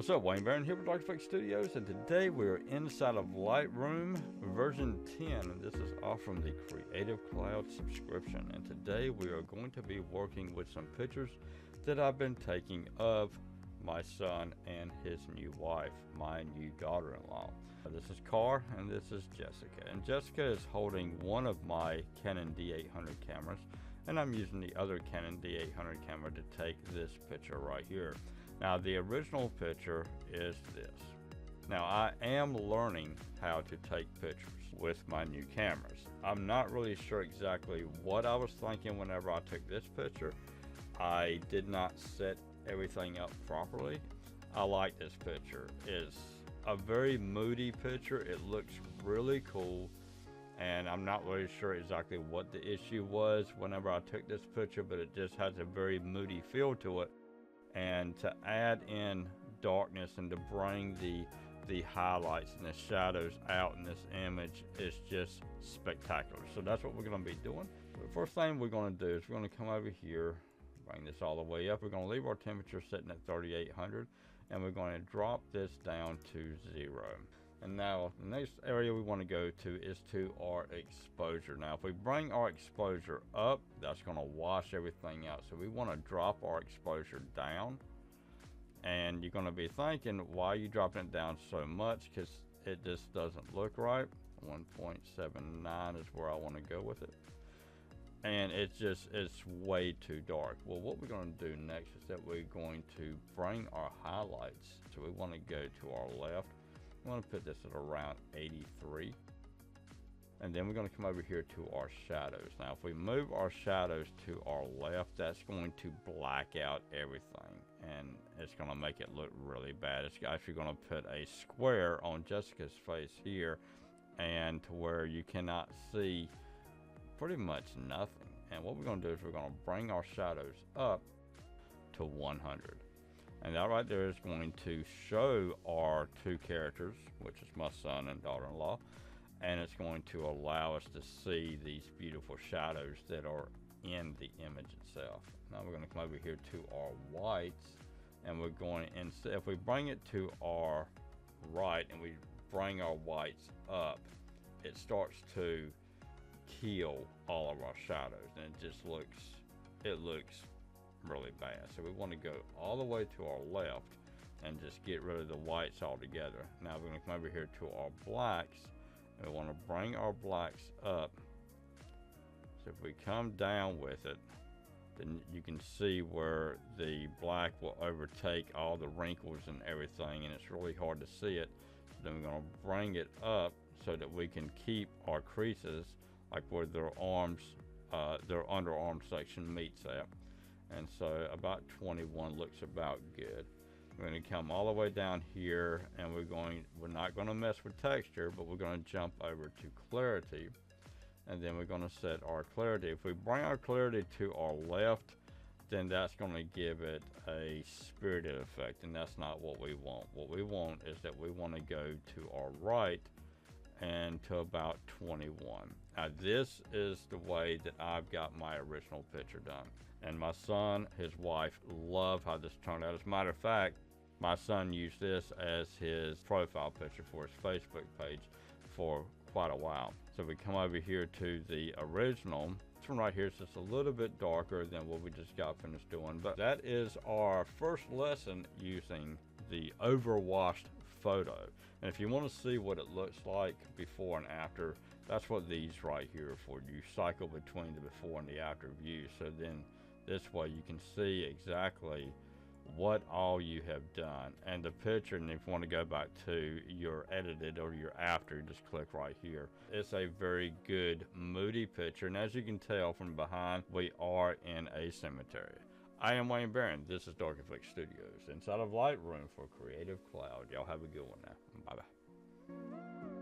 What's up, Wayne Barron here with Audio-Technica Studios, and today we're inside of Lightroom version 10, and this is all from the Creative Cloud subscription. And today we are going to be working with some pictures that I've been taking of my son and his new wife, my new daughter-in-law. This is Carr and this is Jessica, and Jessica is holding one of my Canon D800 cameras, and I'm using the other Canon D800 camera to take this picture right here. Now, the original picture is this. Now, I am learning how to take pictures with my new cameras. I'm not really sure exactly what I was thinking whenever I took this picture. I did not set everything up properly. I like this picture. It's a very moody picture. It looks really cool, and I'm not really sure exactly what the issue was whenever I took this picture, but it just has a very moody feel to it. And to add in darkness and to bring the highlights and the shadows out in this image is just spectacular. So that's what we're going to be doing. The first thing we're going to do is we're going to come over here, bring this all the way up. We're going to leave our temperature sitting at 3800, and we're going to drop this down to 0. And now the next area we want to go to is to our exposure. Now, if we bring our exposure up, that's going to wash everything out. So we want to drop our exposure down. And you're going to be thinking, why are you dropping it down so much? Because it just doesn't look right. 1.79 is where I want to go with it. And it's way too dark. Well, what we're going to do next is that we're going to bring our highlights. So we want to go to our left. I'm going to put this at around 83. And then we're going to come over here to our shadows. Now, if we move our shadows to our left, that's going to black out everything. And it's going to make it look really bad. It's actually going to put a square on Jessica's face here, and to where you cannot see pretty much nothing. And what we're going to do is we're going to bring our shadows up to 100. And that right there is going to show our two characters, which is my son and daughter-in-law, and it's going to allow us to see these beautiful shadows that are in the image itself. Now we're going to come over here to our whites, and we're going, and if we bring it to our right and we bring our whites up, it starts to kill all of our shadows, and it looks really bad. So we want to go all the way to our left and just get rid of the whites altogether. Now we're going to come over here to our blacks, and we want to bring our blacks up. So if we come down with it, then you can see where the black will overtake all the wrinkles and everything, and it's really hard to see it. So then we're going to bring it up so that we can keep our creases, like where their arms, their underarm section meets at. And so about 21 looks about good. We're going to come all the way down here, and we're not going to mess with texture, but we're going to jump over to clarity, and then we're going to set our clarity. If we bring our clarity to our left, then that's going to give it a spirited effect, and that's not what we want. What we want is that we want to go to our right and to about 21. Now, this is the way that I've got my original picture done, and my son, his wife, love how this turned out. As a matter of fact, my son used this as his profile picture for his Facebook page for quite a while. So we come over here to the original. This one right here is just a little bit darker than what we just got finished doing, but that is our first lesson using the overwashed photo. And if you want to see what it looks like before and after, that's what these right here are for. You cycle between the before and the after views, so then this way you can see exactly what all you have done. And the picture, and if you want to go back to your edited or your after, just click right here. It's a very good moody picture, and as you can tell from behind, we are in a cemetery. I am Wayne Barron. This is Audio-Technica Studios inside of Lightroom for Creative Cloud. Y'all have a good one now. Bye-bye.